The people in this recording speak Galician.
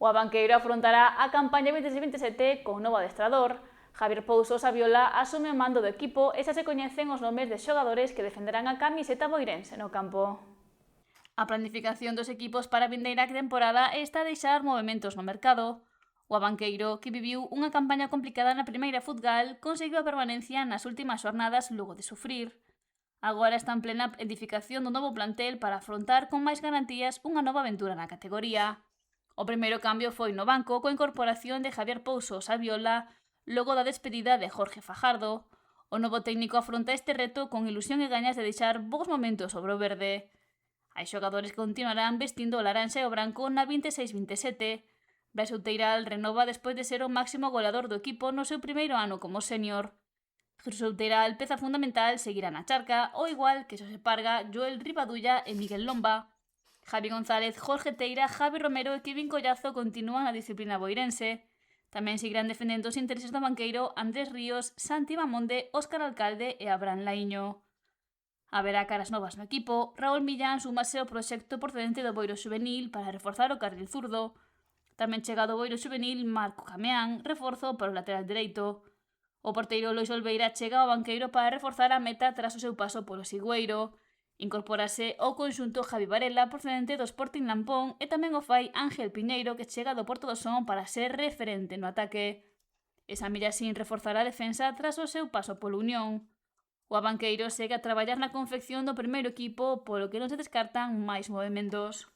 O Abanqueiro afrontará a campaña 26-27 con novo adestrador. Javier Pouso Saviola asume o mando do equipo e xa se coñecen os nomes de xogadores que defenderán a camiseta boirense no campo. A planificación dos equipos para a vindeira temporada está a deixar movementos no mercado. O Abanqueiro, que viviu unha campaña complicada na primeira futgal, conseguiu a permanencia nas últimas xornadas logo de sufrir. Agora está en plena edificación do novo plantel para afrontar con máis garantías unha nova aventura na categoría. O primeiro cambio foi no banco coa incorporación de Javier Pouso Saviola logo da despedida de Jorge Fajardo. O novo técnico afronta este reto con ilusión e gañas de deixar bons momentos sobre o verde. Hai xogadores que continuarán vestindo o laranxa e o branco na 26-27. Brais Outeiral renova despois de ser o máximo goleador do equipo no seu primeiro ano como sénior. Jesús Outeiral, peza fundamental, seguirá na charca, ao igual que Xosé Parga, Joel Rivadulla e Miguel Lomba. Javi González, Jorge Teira, Javi Romero e Kevin Collazo continúan na disciplina boirense. Tamén seguirán defendendo os intereses do banqueiro Andrés Ríos, Santi Mamonde, Óscar Alcalde e Abraham Laíño. Haberá caras novas no equipo. Raúl Millán súmase ao proxecto procedente do Boiro Xuvenil para reforzar o carril zurdo. Tamén chega do Boiro Xuvenil Marco Cameán, reforzo para o lateral dereito. O porteiro Lois Olveira chega ao banqueiro para reforzar a meta tras o seu paso polo Sigüeiro. Incorpórase ao conxunto Javi Varela, procedente do Sporting Lampón, e tamén o fai Ángel Piñeiro, que chega do Porto do Son para ser referente no ataque. Esa Millasin reforzará a defensa tras o seu paso polo Unión. O Abanqueiro segue a traballar na confección do primeiro equipo, polo que non se descartan máis movementos.